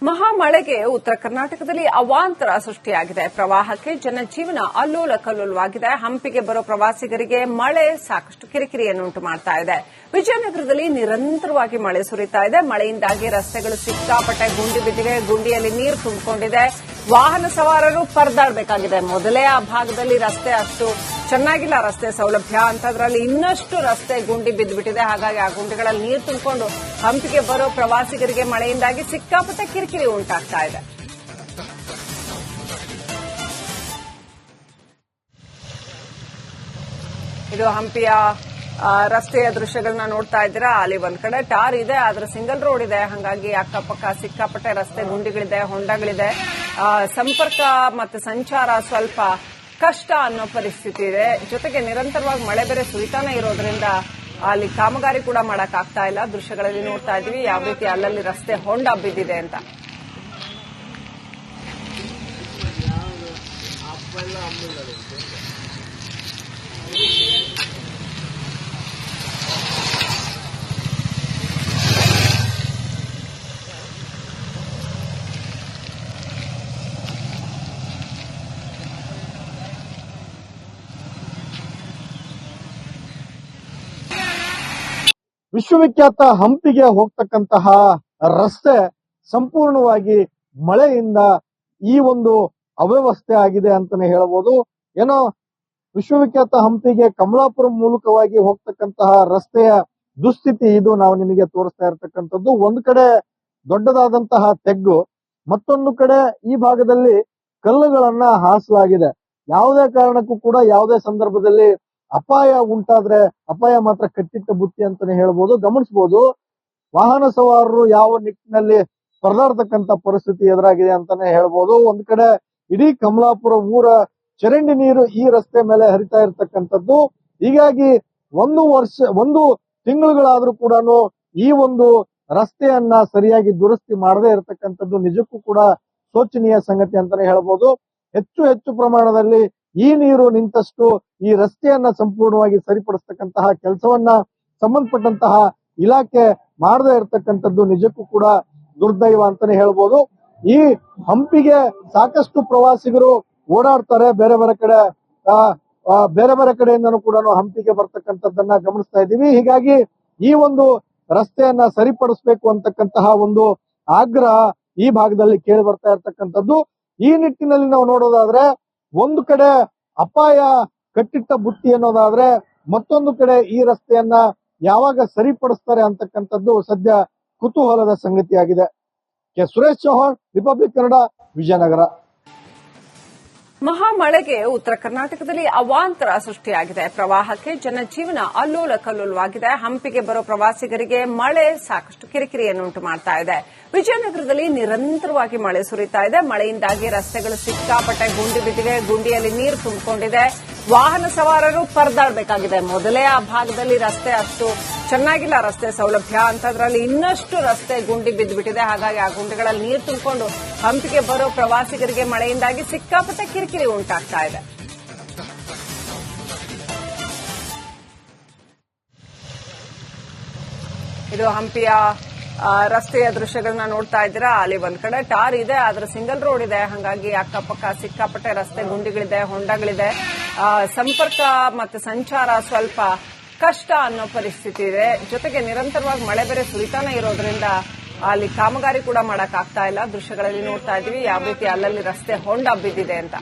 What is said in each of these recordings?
ಮಹಾಮಳೆಗೆ ಉತ್ತರ ಕರ್ನಾಟಕದಲ್ಲಿ ಅವಾಂತರ ಸೃಷ್ಟಿಯಾಗಿದೆ. ಪ್ರವಾಹಕ್ಕೆ ಜನಜೀವನ ಅಲ್ಲೋಲ ಕಲ್ಲೋಲವಾಗಿದೆ. ಹಂಪಿಗೆ ಬರೋ ಪ್ರವಾಸಿಗರಿಗೆ ಮಳೆ ಸಾಕಷ್ಟು ಕಿರಿಕಿರಿಯನ್ನುಂಟು ಮಾಡ್ತಾ ಇದೆ. ವಿಜಯನಗರದಲ್ಲಿ ನಿರಂತರವಾಗಿ ಮಳೆ ಸುರಿತಾ ಇದೆ. ಮಳೆಯಿಂದಾಗಿ ರಸ್ತೆಗಳು ಸಿಕ್ಕಾಪಟ್ಟೆ ಗುಂಡಿ ಬಿದ್ದಿವೆ. ಗುಂಡಿಯಲ್ಲಿ ನೀರು ತುಂಬಿಕೊಂಡಿದೆ. ವಾಹನ ಸವಾರರು ಪರದಾಡಬೇಕಾಗಿದೆ. ಮೊದಲೇ ಆ ಭಾಗದಲ್ಲಿ ರಸ್ತೆ ಅಷ್ಟು ಚೆನ್ನಾಗಿಲ್ಲ, ರಸ್ತೆ ಸೌಲಭ್ಯ ಅಂತದ್ರಲ್ಲಿ ಇನ್ನಷ್ಟು ರಸ್ತೆ ಗುಂಡಿ ಬಿದ್ದುಬಿಟ್ಟಿದೆ. ಹಾಗಾಗಿ ಆ ಗುಂಡಿಗಳಲ್ಲಿ ನೀರು ತುಂಬಿಕೊಂಡು ಹಂಪಿಗೆ ಬರೋ ಪ್ರವಾಸಿಗರಿಗೆ ಮಳೆಯಿಂದಾಗಿ ಸಿಕ್ಕಾಪಟ್ಟೆ ಕಿರಿಕಿರಿ ಉಂಟಾಗ್ತಾ ಇದೆ. ಇದು ಹಂಪಿಯ ರಸ್ತೆಯ ದೃಶ್ಯಗಳನ್ನ ನೋಡ್ತಾ ಇದ್ದೀರಾ. ಅಲ್ಲಿ ಒಂದ್ ಕಡೆ ಟಾರ್ ಇದೆ, ಆದ್ರೆ ಸಿಂಗಲ್ ರೋಡ್ ಇದೆ. ಹಾಗಾಗಿ ಅಕ್ಕಪಕ್ಕ ಸಿಕ್ಕಾಪಟ್ಟೆ ರಸ್ತೆ ಗುಂಡಿಗಳಿದೆ, ಹೊಂಡಗಳಿದೆ. ಸಂಪರ್ಕ ಮತ್ತು ಸಂಚಾರ ಸ್ವಲ್ಪ ಕಷ್ಟ ಅನ್ನೋ ಪರಿಸ್ಥಿತಿ ಇದೆ. ಜೊತೆಗೆ ನಿರಂತರವಾಗಿ ಮಳೆ ಬೇರೆ ಸುರಿತಾನೆ ಇರೋದ್ರಿಂದ ಅಲ್ಲಿ ಕಾಮಗಾರಿ ಕೂಡ ಮಾಡಕ್ಕಾಗ್ತಾ ಇಲ್ಲ. ದೃಶ್ಯಗಳಲ್ಲಿ ನೋಡ್ತಾ ಇದೀವಿ ಯಾವ ರೀತಿ ಅಲ್ಲಲ್ಲಿ ರಸ್ತೆ ಹೊಂಡ ಬಿದ್ದಿದೆ ಅಂತ. ವಿಶ್ವವಿಖ್ಯಾತ ಹಂಪಿಗೆ ಹೋಗ್ತಕ್ಕಂತಹ ರಸ್ತೆ ಸಂಪೂರ್ಣವಾಗಿ ಮಳೆಯಿಂದ ಈ ಒಂದು ಅವ್ಯವಸ್ಥೆ ಆಗಿದೆ ಅಂತಾನೆ ಹೇಳಬಹುದು. ಏನೋ ವಿಶ್ವವಿಖ್ಯಾತ ಹಂಪಿಗೆ ಕಮಲಾಪುರ ಮೂಲಕವಾಗಿ ಹೋಗ್ತಕ್ಕಂತಹ ರಸ್ತೆಯ ದುಸ್ಥಿತಿ ಇದು ನಾವು ನಿಮಗೆ ತೋರಿಸ್ತಾ ಇರತಕ್ಕಂಥದ್ದು. ಒಂದು ಕಡೆ ದೊಡ್ಡದಾದಂತಹ ತೆಗ್ಗು, ಮತ್ತೊಂದು ಕಡೆ ಈ ಭಾಗದಲ್ಲಿ ಕಲ್ಲುಗಳನ್ನ ಹಾಸಲಾಗಿದೆ. ಯಾವುದೇ ಕಾರಣಕ್ಕೂ ಕೂಡ ಯಾವುದೇ ಸಂದರ್ಭದಲ್ಲಿ ಅಪಾಯ ಉಂಟಾದ್ರೆ ಅಪಾಯ ಮಾತ್ರ ಕಟ್ಟಿಟ್ಟ ಬುತ್ತಿ ಅಂತಾನೆ ಹೇಳ್ಬೋದು. ಗಮನಿಸಬಹುದು, ವಾಹನ ಸವಾರರು ಯಾವ ನಿಟ್ಟಿನಲ್ಲಿ ಪರದಾಡ್ತಕ್ಕಂತ ಪರಿಸ್ಥಿತಿ ಎದುರಾಗಿದೆ ಅಂತಾನೆ ಹೇಳ್ಬೋದು. ಒಂದ್ ಕಡೆ ಇಡೀ ಕಮಲಾಪುರ ಊರ ಚರಂಡಿ ನೀರು ಈ ರಸ್ತೆ ಮೇಲೆ ಹರಿತಾ ಇರತಕ್ಕಂಥದ್ದು. ಹೀಗಾಗಿ ಒಂದು ತಿಂಗಳುಗಳಾದ್ರೂ ಕೂಡ ಈ ಒಂದು ರಸ್ತೆಯನ್ನ ಸರಿಯಾಗಿ ದುರಸ್ತಿ ಮಾಡದೇ ಇರತಕ್ಕಂಥದ್ದು ನಿಜಕ್ಕೂ ಕೂಡ ಶೋಚನೀಯ ಸಂಗತಿ ಅಂತಾನೆ ಹೇಳ್ಬೋದು. ಹೆಚ್ಚು ಪ್ರಮಾಣದಲ್ಲಿ ಈ ನೀರು ನಿಂತಷ್ಟು ಈ ರಸ್ತೆಯನ್ನ ಸಂಪೂರ್ಣವಾಗಿ ಸರಿಪಡಿಸ್ತಕ್ಕಂತಹ ಕೆಲಸವನ್ನ ಸಂಬಂಧಪಟ್ಟಂತಹ ಇಲಾಖೆ ಮಾಡದೇ ಇರತಕ್ಕಂಥದ್ದು ನಿಜಕ್ಕೂ ಕೂಡ ದುರ್ದೈವ ಅಂತಾನೆ ಹೇಳ್ಬೋದು. ಈ ಹಂಪಿಗೆ ಸಾಕಷ್ಟು ಪ್ರವಾಸಿಗರು ಓಡಾಡ್ತಾರೆ. ಬೇರೆ ಬೇರೆ ಕಡೆಯಿಂದನೂ ಕೂಡ ಹಂಪಿಗೆ ಬರ್ತಕ್ಕಂಥದ್ದನ್ನ ಗಮನಿಸ್ತಾ ಇದ್ದೀವಿ. ಹೀಗಾಗಿ ಈ ಒಂದು ರಸ್ತೆಯನ್ನ ಸರಿಪಡಿಸಬೇಕು ಅಂತಕ್ಕಂತಹ ಒಂದು ಆಗ್ರಹ ಈ ಭಾಗದಲ್ಲಿ ಕೇಳಿ ಬರ್ತಾ ಇರ್ತಕ್ಕಂಥದ್ದು. ಈ ನಿಟ್ಟಿನಲ್ಲಿ ನಾವು ನೋಡೋದಾದ್ರೆ ಒಂದು ಕಡೆ ಅಪಾಯ ಕಟ್ಟಿಟ್ಟ ಬುತ್ತಿ ಅನ್ನೋದಾದ್ರೆ, ಮತ್ತೊಂದು ಕಡೆ ಈ ರಸ್ತೆಯನ್ನ ಯಾವಾಗ ಸರಿಪಡಿಸ್ತಾರೆ ಅಂತಕ್ಕಂಥದ್ದು ಸದ್ಯ ಕುತೂಹಲದ ಸಂಗತಿಯಾಗಿದೆ. ಸುರೇಶ್ ಚೌಹಾಣ್, ರಿಪಬ್ಲಿಕ್ ಕನ್ನಡ, ವಿಜಯನಗರ. ಮಹಾಮಳೆಗೆ ಉತ್ತರ ಕರ್ನಾಟಕದಲ್ಲಿ ಅವಾಂತರ ಸೃಷ್ಟಿಯಾಗಿದೆ. ಪ್ರವಾಹಕ್ಕೆ ಜನಜೀವನ ಅಲ್ಲೋಲ ಕಲ್ಲೋಲವಾಗಿದೆ. ಹಂಪಿಗೆ ಬರೋ ಪ್ರವಾಸಿಗರಿಗೆ ಮಳೆ ಸಾಕಷ್ಟು ಕಿರಿಕಿರಿಯನ್ನುಂಟು ಮಾಡ್ತಾ ಇದೆ. ವಿಜಯನಗರದಲ್ಲಿ ನಿರಂತರವಾಗಿ ಮಳೆ ಸುರಿತಾ ಇದೆ. ಮಳೆಯಿಂದಾಗಿ ರಸ್ತೆಗಳು ಸಿಕ್ಕಾಪಟ್ಟೆ ಗುಂಡಿ ಬಿದ್ದಿವೆ. ಗುಂಡಿಯಲ್ಲಿ ನೀರು ತುಂಬಿಕೊಂಡಿದೆ. ವಾಹನ ಸವಾರರು ಪರದಾಡಬೇಕಾಗಿದೆ. ಮೊದಲೇ ಆ ಭಾಗದಲ್ಲಿ ರಸ್ತೆ ಅಷ್ಟು ಚೆನ್ನಾಗಿಲ್ಲ, ರಸ್ತೆ ಸೌಲಭ್ಯ ಅಂತದ್ರಲ್ಲಿ ಇನ್ನಷ್ಟು ರಸ್ತೆ ಗುಂಡಿ ಬಿದ್ದುಬಿಟ್ಟಿದೆ. ಹಾಗಾಗಿ ಆ ಗುಂಡಿಗಳಲ್ಲಿ ನೀರು ತುಂಬಿಕೊಂಡು ಹಂಪಿಗೆ ಬರೋ ಪ್ರವಾಸಿಗರಿಗೆ ಮಳೆಯಿಂದಾಗಿ ಸಿಕ್ಕಾಪಟ್ಟೆ ಕಿರಿಕಿರಿ ಉಂಟಾಗ್ತಾ ಇದೆ. ಇದು ಹಂಪಿಯ ರಸ್ತೆಯ ದೃಶ್ಯಗಳನ್ನ ನೋಡ್ತಾ ಇದ್ದೀರಾ. ಅಲ್ಲಿ ಒಂದ್ ಕಡೆ ಟಾರ್ ಇದೆ, ಆದ್ರೆ ಸಿಂಗಲ್ ರೋಡ್ ಇದೆ. ಹಾಗಾಗಿ ಅಕ್ಕಪಕ್ಕ ಸಿಕ್ಕಾಪಟ್ಟೆ ರಸ್ತೆ ಗುಂಡಿಗಳಿದೆ, ಹೊಂಡಗಳಿದೆ. ಸಂಪರ್ಕ ಮತ್ತು ಸಂಚಾರ ಸ್ವಲ್ಪ ಕಷ್ಟ ಅನ್ನೋ ಪರಿಸ್ಥಿತಿ ಇದೆ. ಜೊತೆಗೆ ನಿರಂತರವಾಗಿ ಮಳೆ ಬೇರೆ ಸುರಿತಾನೆ ಇರೋದ್ರಿಂದ ಅಲ್ಲಿ ಕಾಮಗಾರಿ ಕೂಡ ಮಾಡಕ್ಕಾಗ್ತಾ ಇಲ್ಲ. ದೃಶ್ಯಗಳಲ್ಲಿ ನೋಡ್ತಾ ಇದೀವಿ ಯಾವ ರೀತಿ ಅಲ್ಲಲ್ಲಿ ರಸ್ತೆ ಹೊಂಡ ಬಿದ್ದಿದೆ ಅಂತ.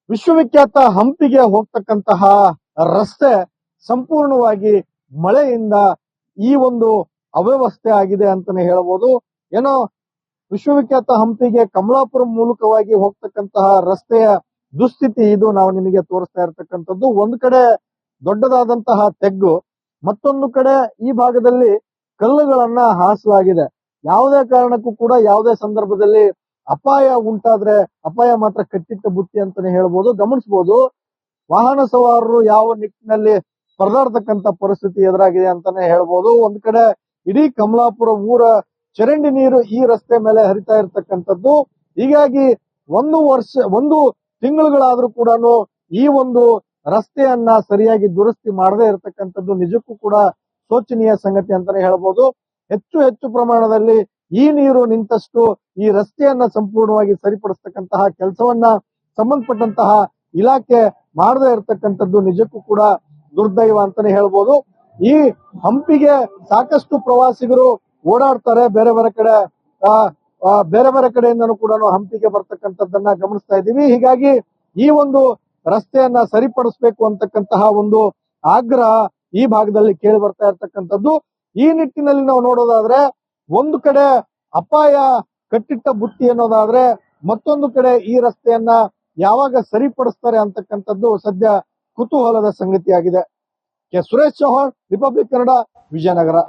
ವಿಶ್ವವಿಖ್ಯಾತ ಹಂಪಿಗೆ ಹೋಗ್ತಕ್ಕಂತಹ ರಸ್ತೆ ಸಂಪೂರ್ಣವಾಗಿ ಮಳೆಯಿಂದ ಈ ಒಂದು ಅವ್ಯವಸ್ಥೆ ಆಗಿದೆ ಅಂತಾನೆ ಹೇಳಬಹುದು. ಏನೋ ವಿಶ್ವವಿಖ್ಯಾತ ಹಂಪಿಗೆ ಕಮಲಾಪುರ ಮೂಲಕವಾಗಿ ಹೋಗ್ತಕ್ಕಂತಹ ರಸ್ತೆಯ ದುಸ್ಥಿತಿ ಇದು ನಾವು ನಿಮಗೆ ತೋರಿಸ್ತಾ ಇರತಕ್ಕಂಥದ್ದು. ಒಂದು ಕಡೆ ದೊಡ್ಡದಾದಂತಹ ತೆಗ್ಗು, ಮತ್ತೊಂದು ಕಡೆ ಈ ಭಾಗದಲ್ಲಿ ಕಲ್ಲುಗಳನ್ನ ಹಾಸಲಾಗಿದೆ. ಯಾವುದೇ ಕಾರಣಕ್ಕೂ ಕೂಡ ಯಾವುದೇ ಸಂದರ್ಭದಲ್ಲಿ ಅಪಾಯ ಉಂಟಾದ್ರೆ ಅಪಾಯ ಮಾತ್ರ ಕಟ್ಟಿಟ್ಟ ಬುತ್ತಿ ಅಂತಾನೆ ಹೇಳ್ಬೋದು. ಗಮನಿಸಬಹುದು, ವಾಹನ ಸವಾರರು ಯಾವ ನಿಟ್ಟಿನಲ್ಲಿ ಪರದಾಡ್ತಕ್ಕಂತ ಪರಿಸ್ಥಿತಿ ಎದುರಾಗಿದೆ ಅಂತಾನೆ ಹೇಳ್ಬೋದು. ಒಂದ್ ಕಡೆ ಇಡೀ ಕಮಲಾಪುರ ಊರ ಚರಂಡಿ ನೀರು ಈ ರಸ್ತೆ ಮೇಲೆ ಹರಿತಾ ಇರತಕ್ಕಂಥದ್ದು. ಹೀಗಾಗಿ ಒಂದು ತಿಂಗಳುಗಳಾದ್ರೂ ಕೂಡ ಈ ಒಂದು ರಸ್ತೆಯನ್ನ ಸರಿಯಾಗಿ ದುರಸ್ತಿ ಮಾಡದೇ ಇರತಕ್ಕಂಥದ್ದು ನಿಜಕ್ಕೂ ಕೂಡ ಶೋಚನೀಯ ಸಂಗತಿ ಅಂತಾನೆ ಹೇಳ್ಬೋದು. ಹೆಚ್ಚು ಪ್ರಮಾಣದಲ್ಲಿ ಈ ನೀರು ನಿಂತಷ್ಟು ಈ ರಸ್ತೆಯನ್ನ ಸಂಪೂರ್ಣವಾಗಿ ಸರಿಪಡಿಸ್ತಕ್ಕಂತಹ ಕೆಲಸವನ್ನ ಸಂಬಂಧಪಟ್ಟಂತಹ ಇಲಾಖೆ ಮಾಡದೇ ಇರತಕ್ಕಂಥದ್ದು ನಿಜಕ್ಕೂ ಕೂಡ ದುರ್ದೈವ ಅಂತಾನೆ ಹೇಳ್ಬೋದು. ಈ ಹಂಪಿಗೆ ಸಾಕಷ್ಟು ಪ್ರವಾಸಿಗರು ಓಡಾಡ್ತಾರೆ, ಬೇರೆ ಬೇರೆ ಕಡೆಯಿಂದನೂ ಕೂಡ ಹಂಪಿಗೆ ಬರ್ತಕ್ಕಂಥದ್ದನ್ನ ಗಮನಿಸ್ತಾ ಇದ್ದೀವಿ. ಹೀಗಾಗಿ ಈ ಒಂದು ರಸ್ತೆಯನ್ನ ಸರಿಪಡಿಸಬೇಕು ಅಂತಕ್ಕಂತಹ ಒಂದು ಆಗ್ರಹ ಈ ಭಾಗದಲ್ಲಿ ಕೇಳಿ ಬರ್ತಾ ಇರ್ತಕ್ಕಂಥದ್ದು. ಈ ನಿಟ್ಟಿನಲ್ಲಿ ನಾವು ನೋಡೋದಾದ್ರೆ ಒಂದು ಕಡೆ ಅಪಾಯ ಕಟ್ಟಿಟ್ಟ ಬುತ್ತಿ ಅನ್ನೋದಾದ್ರೆ, ಮತ್ತೊಂದು ಕಡೆ ಈ ರಸ್ತೆಯನ್ನ ಯಾವಾಗ ಸರಿಪಡಿಸ್ತಾರೆ ಅಂತಕ್ಕಂಥದ್ದು ಸದ್ಯ ಕುತೂಹಲದ ಸಂಗತಿಯಾಗಿದೆ. ಸುರೇಶ್ ಚೌಹಾಣ್, ರಿಪಬ್ಲಿಕ್ ಕನ್ನಡ, ವಿಜಯನಗರ.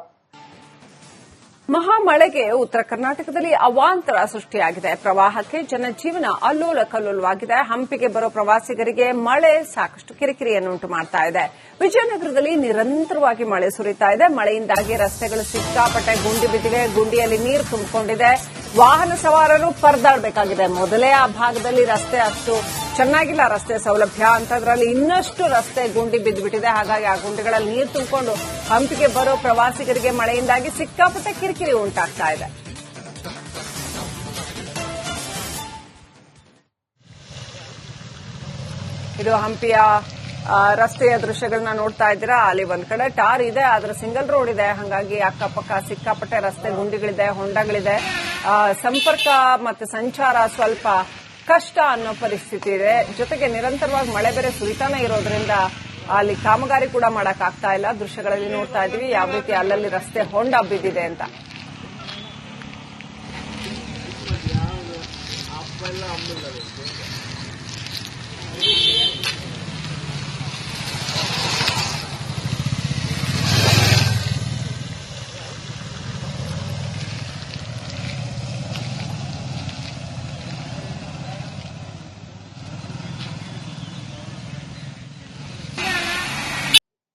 ಮಹಾಮಳೆಗೆ ಉತ್ತರ ಕರ್ನಾಟಕದಲ್ಲಿ ಅವಾಂತರ ಸೃಷ್ಟಿಯಾಗಿದೆ. ಪ್ರವಾಹಕ್ಕೆ ಜನಜೀವನ ಅಲ್ಲೋಲ ಕಲ್ಲೋಲವಾಗಿದೆ. ಹಂಪಿಗೆ ಬರೋ ಪ್ರವಾಸಿಗರಿಗೆ ಮಳೆ ಸಾಕಷ್ಟು ಕಿರಿಕಿರಿಯನ್ನುಂಟು ಮಾಡ್ತಾ ಇದೆ. ವಿಜಯನಗರದಲ್ಲಿ ನಿರಂತರವಾಗಿ ಮಳೆ ಸುರಿತಾ ಇದೆ. ಮಳೆಯಿಂದಾಗಿ ರಸ್ತೆಗಳು ಸಿಕ್ಕಾಪಟ್ಟೆ ಗುಂಡಿ ಬಿದ್ದಿವೆ. ಗುಂಡಿಯಲ್ಲಿ ನೀರು ತುಂಬಿಕೊಂಡಿದೆ. ವಾಹನ ಸವಾರರು ಪರದಾಡಬೇಕಾಗಿದೆ. ಮೊದಲೇ ಆ ಭಾಗದಲ್ಲಿ ರಸ್ತೆ ಅಷ್ಟು ಚೆನ್ನಾಗಿಲ್ಲ, ರಸ್ತೆ ಸೌಲಭ್ಯ ಅಂತದ್ರಲ್ಲಿ ಇನ್ನಷ್ಟು ರಸ್ತೆ ಗುಂಡಿ ಬಿದ್ದುಬಿಟ್ಟಿದೆ. ಹಾಗಾಗಿ ಆ ಗುಂಡಿಗಳಲ್ಲಿ ನೀರು ತುಂಬಿಕೊಂಡು ಹಂಪಿಗೆ ಬರೋ ಪ್ರವಾಸಿಗರಿಗೆ ಮಳೆಯಿಂದಾಗಿ ಸಿಕ್ಕಾಪಟ್ಟೆ ಕಿರಿಕಿರಿ ಉಂಟಾಗ್ತಾ ಇದೆ. ಇದು ಹಂಪಿಯ ರಸ್ತೆಯ ದೃಶ್ಯಗಳನ್ನ ನೋಡ್ತಾ ಇದ್ದೀರಾ. ಅಲ್ಲಿ ಒಂದ್ ಕಡೆ ಟಾರ್ ಇದೆ, ಆದ್ರೆ ಸಿಂಗಲ್ ರೋಡ್ ಇದೆ. ಹಾಗಾಗಿ ಅಕ್ಕಪಕ್ಕ ಸಿಕ್ಕಾಪಟ್ಟೆ ರಸ್ತೆ ಗುಂಡಿಗಳಿದೆ, ಹೊಂಡಗಳಿದೆ. ಸಂಪರ್ಕ ಮತ್ತು ಸಂಚಾರ ಸ್ವಲ್ಪ ಕಷ್ಟ ಅನ್ನೋ ಪರಿಸ್ಥಿತಿ ಇದೆ. ಜೊತೆಗೆ ನಿರಂತರವಾಗಿ ಮಳೆ ಬೇರೆ ಸುರಿತಾನೆ ಇರೋದ್ರಿಂದ ಅಲ್ಲಿ ಕಾಮಗಾರಿ ಕೂಡ ಮಾಡಕ್ಕಾಗ್ತಾ ಇಲ್ಲ. ದೃಶ್ಯಗಳಲ್ಲಿ ನೋಡ್ತಾ ಇದ್ದೀವಿ ಯಾವ ರೀತಿ ಅಲ್ಲಲ್ಲಿ ರಸ್ತೆ ಹೊಂಡ ಬಿದ್ದಿದೆ ಅಂತ.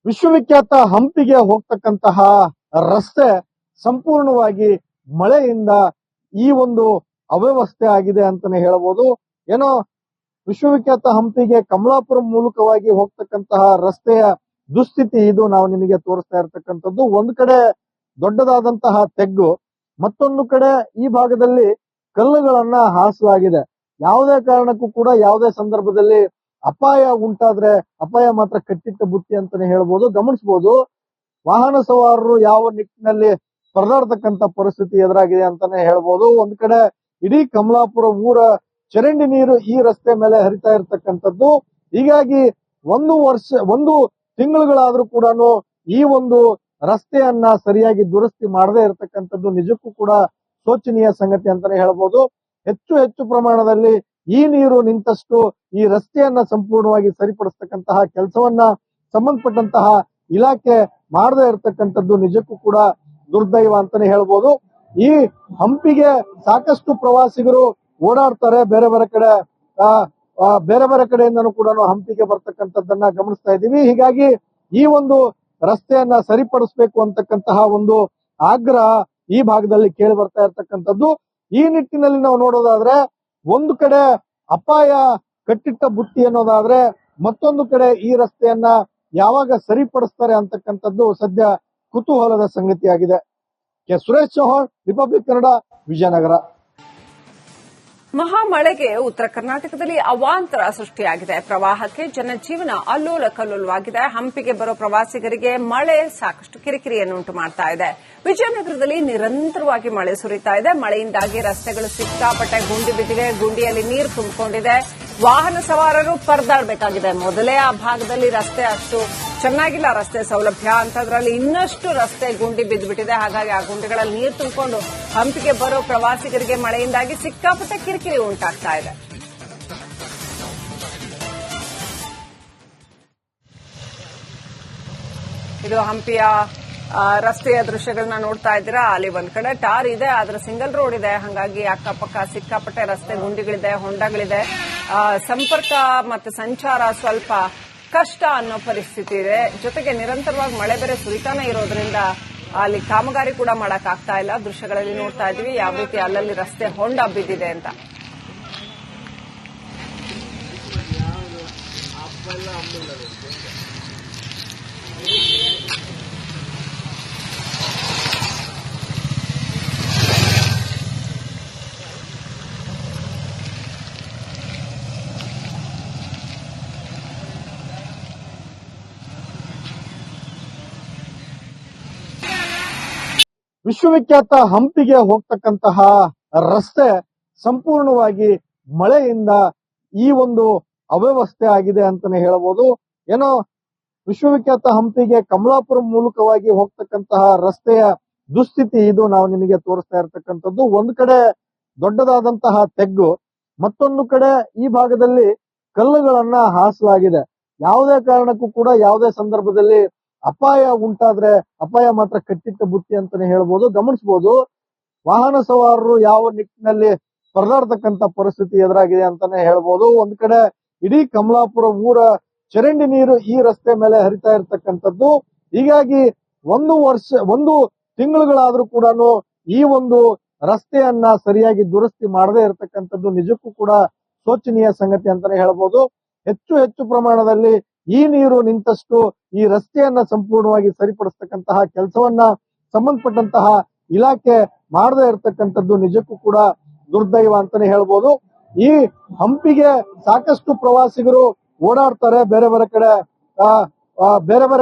ವಿಶ್ವವಿಖ್ಯಾತ ಹಂಪಿಗೆ ಹೋಗ್ತಕ್ಕಂತಹ ರಸ್ತೆ ಸಂಪೂರ್ಣವಾಗಿ ಮಳೆಯಿಂದ ಈ ಒಂದು ಅವ್ಯವಸ್ಥೆ ಆಗಿದೆ ಅಂತಾನೆ ಹೇಳಬಹುದು. ಏನೋ ವಿಶ್ವವಿಖ್ಯಾತ ಹಂಪಿಗೆ ಕಮಲಾಪುರ ಮೂಲಕವಾಗಿ ಹೋಗ್ತಕ್ಕಂತಹ ರಸ್ತೆಯ ದುಸ್ಥಿತಿ ಇದು ನಾವು ನಿಮಗೆ ತೋರಿಸ್ತಾ ಇರ್ತಕ್ಕಂಥದ್ದು. ಒಂದು ಕಡೆ ದೊಡ್ಡದಾದಂತಹ ತೆಗ್ಗು, ಮತ್ತೊಂದು ಕಡೆ ಈ ಭಾಗದಲ್ಲಿ ಕಲ್ಲುಗಳನ್ನ ಹಾಸಲಾಗಿದೆ. ಯಾವುದೇ ಕಾರಣಕ್ಕೂ ಕೂಡ ಯಾವುದೇ ಸಂದರ್ಭದಲ್ಲಿ ಅಪಾಯ ಉಂಟಾದ್ರೆ ಅಪಾಯ ಮಾತ್ರ ಕಟ್ಟಿಟ್ಟ ಬುತ್ತಿ ಅಂತಾನೆ ಹೇಳ್ಬೋದು. ಗಮನಿಸಬಹುದು, ವಾಹನ ಸವಾರರು ಯಾವ ನಿಟ್ಟಿನಲ್ಲಿ ಪರದಾಡ್ತಕ್ಕಂತ ಪರಿಸ್ಥಿತಿ ಎದುರಾಗಿದೆ ಅಂತಾನೆ ಹೇಳ್ಬೋದು. ಒಂದ್ ಕಡೆ ಇಡೀ ಕಮಲಾಪುರ ಊರ ಚರಂಡಿ ನೀರು ಈ ರಸ್ತೆ ಮೇಲೆ ಹರಿತಾ ಇರತಕ್ಕಂಥದ್ದು. ಹೀಗಾಗಿ ಒಂದು ತಿಂಗಳುಗಳಾದ್ರೂ ಕೂಡ ಈ ಒಂದು ರಸ್ತೆಯನ್ನ ಸರಿಯಾಗಿ ದುರಸ್ತಿ ಮಾಡದೇ ಇರತಕ್ಕಂಥದ್ದು ನಿಜಕ್ಕೂ ಕೂಡ ಶೋಚನೀಯ ಸಂಗತಿ ಅಂತಾನೆ ಹೇಳ್ಬೋದು. ಹೆಚ್ಚು ಪ್ರಮಾಣದಲ್ಲಿ ಈ ನೀರು ನಿಂತಷ್ಟು ಈ ರಸ್ತೆಯನ್ನ ಸಂಪೂರ್ಣವಾಗಿ ಸರಿಪಡಿಸ್ತಕ್ಕಂತಹ ಕೆಲಸವನ್ನ ಸಂಬಂಧಪಟ್ಟಂತಹ ಇಲಾಖೆ ಮಾಡದೇ ಇರತಕ್ಕಂಥದ್ದು ನಿಜಕ್ಕೂ ಕೂಡ ದುರ್ದೈವ ಅಂತಾನೆ ಹೇಳ್ಬೋದು. ಈ ಹಂಪಿಗೆ ಸಾಕಷ್ಟು ಪ್ರವಾಸಿಗರು ಓಡಾಡ್ತಾರೆ, ಬೇರೆ ಕಡೆಯಿಂದನೂ ಕೂಡ ಹಂಪಿಗೆ ಬರ್ತಕ್ಕಂಥದ್ದನ್ನ ಗಮನಿಸ್ತಾ ಇದ್ದೀವಿ. ಹೀಗಾಗಿ ಈ ಒಂದು ರಸ್ತೆಯನ್ನ ಸರಿಪಡಿಸಬೇಕು ಅಂತಕ್ಕಂತಹ ಒಂದು ಆಗ್ರಹ ಈ ಭಾಗದಲ್ಲಿ ಕೇಳಿ ಬರ್ತಾ ಇರ್ತಕ್ಕಂಥದ್ದು. ಈ ನಿಟ್ಟಿನಲ್ಲಿ ನಾವು ನೋಡೋದಾದ್ರೆ ಒಂದು ಕಡೆ ಅಪಾಯ ಕಟ್ಟಿಟ್ಟ ಬುತ್ತಿ ಅನ್ನೋದಾದ್ರೆ, ಮತ್ತೊಂದು ಕಡೆ ಈ ರಸ್ತೆಯನ್ನ ಯಾವಾಗ ಸರಿಪಡಿಸ್ತಾರೆ ಅಂತಕ್ಕಂಥದ್ದು ಸದ್ಯ ಕುತೂಹಲದ ಸಂಗತಿಯಾಗಿದೆ. ಸುರೇಶ್ ಚೌಹಾಣ್, ರಿಪಬ್ಲಿಕ್ ಕನ್ನಡ, ವಿಜಯನಗರ. ಮಹಾಮಳೆಗೆ ಉತ್ತರ ಕರ್ನಾಟಕದಲ್ಲಿ ಅವಾಂತರ ಸೃಷ್ಟಿಯಾಗಿದೆ. ಪ್ರವಾಹಕ್ಕೆ ಜನಜೀವನ ಅಲ್ಲೋಲ ಕಲ್ಲೋಲವಾಗಿದೆ. ಹಂಪಿಗೆ ಬರೋ ಪ್ರವಾಸಿಗರಿಗೆ ಮಳೆ ಸಾಕಷ್ಟು ಕಿರಿಕಿರಿಯನ್ನುಂಟು ಮಾಡ್ತಾ ಇದೆ. ವಿಜಯನಗರದಲ್ಲಿ ನಿರಂತರವಾಗಿ ಮಳೆ ಸುರಿತಾ ಇದೆ. ಮಳೆಯಿಂದಾಗಿ ರಸ್ತೆಗಳು ಸಿಕ್ಕಾಪಟ್ಟೆ ಗುಂಡಿ ಬಿದ್ದಿವೆ. ಗುಂಡಿಯಲ್ಲಿ ನೀರು ತುಂಬಿಕೊಂಡಿದೆ. ವಾಹನ ಸವಾರರು ಪರದಾಡಬೇಕಾಗಿದೆ. ಮೊದಲೇ ಆ ಭಾಗದಲ್ಲಿ ರಸ್ತೆ ಅಷ್ಟು ಚೆನ್ನಾಗಿಲ್ಲ, ರಸ್ತೆ ಸೌಲಭ್ಯ ಅಂತದ್ರಲ್ಲಿ ಇನ್ನಷ್ಟು ರಸ್ತೆ ಗುಂಡಿ ಬಿದ್ದುಬಿಟ್ಟಿದೆ. ಹಾಗಾಗಿ ಆ ಗುಂಡಿಗಳಲ್ಲಿ ನೀರು ತುಂಬಿಕೊಂಡು ಹಂಪಿಗೆ ಬರೋ ಪ್ರವಾಸಿಗರಿಗೆ ಮಳೆಯಿಂದಾಗಿ ಸಿಕ್ಕಾಪಟ್ಟೆ ಕಿರಿಕಿರಿ ಉಂಟಾಗ್ತಾ ಇದೆ. ಇದು ಹಂಪಿಯ ರಸ್ತೆಯ ದೃಶ್ಯಗಳನ್ನ ನೋಡ್ತಾ ಇದ್ದೀರಾ. ಅಲ್ಲಿ ಒಂದ್ ಕಡೆ ಟಾರ್ ಇದೆ, ಆದ್ರೆ ಸಿಂಗಲ್ ರೋಡ್ ಇದೆ. ಹಾಗಾಗಿ ಅಕ್ಕಪಕ್ಕ ಸಿಕ್ಕಾಪಟ್ಟೆ ರಸ್ತೆ ಗುಂಡಿಗಳಿದೆ, ಹೊಂಡಗಳಿದೆ. ಸಂಪರ್ಕ ಮತ್ತೆ ಸಂಚಾರ ಸ್ವಲ್ಪ ಕಷ್ಟ ಅನ್ನೋ ಪರಿಸ್ಥಿತಿ ಇದೆ. ಜೊತೆಗೆ ನಿರಂತರವಾಗಿ ಮಳೆ ಬೇರೆ ಸುರಿತಾನೆ ಇರೋದ್ರಿಂದ ಅಲ್ಲಿ ಕಾಮಗಾರಿ ಕೂಡ ಮಾಡಕ್ ಆಗ್ತಾ ಇಲ್ಲ. ದೃಶ್ಯಗಳಲ್ಲಿ ನೋಡ್ತಾ ಇದೀವಿ ಯಾವ ರೀತಿ ಅಲ್ಲಲ್ಲಿ ರಸ್ತೆ ಹೊಂಡ ಬಿದ್ದಿದೆ ಅಂತ. ವಿಶ್ವವಿಖ್ಯಾತ ಹಂಪಿಗೆ ಹೋಗ್ತಕ್ಕಂತಹ ರಸ್ತೆ ಸಂಪೂರ್ಣವಾಗಿ ಮಳೆಯಿಂದ ಈ ಒಂದು ಅವ್ಯವಸ್ಥೆ ಆಗಿದೆ ಅಂತಾನೆ ಹೇಳಬಹುದು. ಏನೋ ವಿಶ್ವವಿಖ್ಯಾತ ಹಂಪಿಗೆ ಕಮಲಾಪುರ ಮೂಲಕವಾಗಿ ಹೋಗ್ತಕ್ಕಂತಹ ರಸ್ತೆಯ ದುಸ್ಥಿತಿ ಇದು ನಾವು ನಿಮಗೆ ತೋರಿಸ್ತಾ ಇರ್ತಕ್ಕಂಥದ್ದು. ಒಂದು ಕಡೆ ದೊಡ್ಡದಾದಂತಹ ತೆಗ್ಗು, ಮತ್ತೊಂದು ಕಡೆ ಈ ಭಾಗದಲ್ಲಿ ಕಲ್ಲುಗಳನ್ನ ಹಾಸಲಾಗಿದೆ. ಯಾವುದೇ ಕಾರಣಕ್ಕೂ ಕೂಡ ಯಾವುದೇ ಸಂದರ್ಭದಲ್ಲಿ ಅಪಾಯ ಉಂಟಾದ್ರೆ ಅಪಾಯ ಮಾತ್ರ ಕಟ್ಟಿಟ್ಟ ಬುತ್ತಿ ಅಂತಾನೆ ಹೇಳ್ಬೋದು. ಗಮನಿಸಬಹುದು, ವಾಹನ ಸವಾರರು ಯಾವ ನಿಟ್ಟಿನಲ್ಲಿ ಪರದಾಡ್ತಕ್ಕಂತ ಪರಿಸ್ಥಿತಿ ಎದುರಾಗಿದೆ ಅಂತಾನೆ ಹೇಳ್ಬೋದು. ಒಂದ್ ಕಡೆ ಇಡೀ ಕಮಲಾಪುರ ಊರ ಚರಂಡಿ ನೀರು ಈ ರಸ್ತೆ ಮೇಲೆ ಹರಿತಾ ಇರ್ತಕ್ಕಂಥದ್ದು. ಹೀಗಾಗಿ ಒಂದು ತಿಂಗಳುಗಳಾದ್ರೂ ಕೂಡ ಈ ಒಂದು ರಸ್ತೆಯನ್ನ ಸರಿಯಾಗಿ ದುರಸ್ತಿ ಮಾಡದೇ ಇರತಕ್ಕಂಥದ್ದು ನಿಜಕ್ಕೂ ಕೂಡ ಶೋಚನೀಯ ಸಂಗತಿ ಅಂತಾನೆ ಹೇಳ್ಬೋದು. ಹೆಚ್ಚು ಪ್ರಮಾಣದಲ್ಲಿ ಈ ನೀರು ನಿಂತಷ್ಟು ಈ ರಸ್ತೆಯನ್ನ ಸಂಪೂರ್ಣವಾಗಿ ಸರಿಪಡಿಸ್ತಕ್ಕಂತಹ ಕೆಲಸವನ್ನ ಸಂಬಂಧಪಟ್ಟಂತಹ ಇಲಾಖೆ ಮಾಡದೇ ಇರತಕ್ಕಂಥದ್ದು ನಿಜಕ್ಕೂ ಕೂಡ ದುರ್ದೈವ ಅಂತಾನೆ ಹೇಳ್ಬೋದು. ಈ ಹಂಪಿಗೆ ಸಾಕಷ್ಟು ಪ್ರವಾಸಿಗರು ಓಡಾಡ್ತಾರೆ, ಬೇರೆ ಬೇರೆ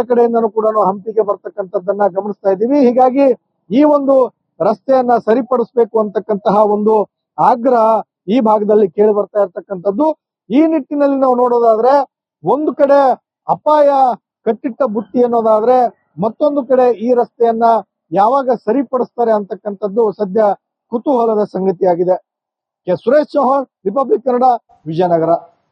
ಕಡೆಯಿಂದನೂ ಕೂಡ ಹಂಪಿಗೆ ಬರ್ತಕ್ಕಂಥದ್ದನ್ನ ಗಮನಿಸ್ತಾ ಇದ್ದೀವಿ. ಹೀಗಾಗಿ ಈ ಒಂದು ರಸ್ತೆಯನ್ನ ಸರಿಪಡಿಸಬೇಕು ಅಂತಕ್ಕಂತಹ ಒಂದು ಆಗ್ರಹ ಈ ಭಾಗದಲ್ಲಿ ಕೇಳಿ ಬರ್ತಾ ಇರ್ತಕ್ಕಂಥದ್ದು. ಈ ನಿಟ್ಟಿನಲ್ಲಿ ನಾವು ನೋಡೋದಾದ್ರೆ ಒಂದು ಕಡೆ ಅಪಾಯ ಕಟ್ಟಿಟ್ಟ ಬುತ್ತಿ ಅನ್ನೋದಾದ್ರೆ, ಮತ್ತೊಂದು ಕಡೆ ಈ ರಸ್ತೆಯನ್ನ ಯಾವಾಗ ಸರಿಪಡಿಸ್ತಾರೆ ಅಂತಕ್ಕಂಥದ್ದು ಸದ್ಯ ಕುತೂಹಲದ ಸಂಗತಿಯಾಗಿದೆ. K Suresh Chauhan, Republic Kannada, Vijayanagara.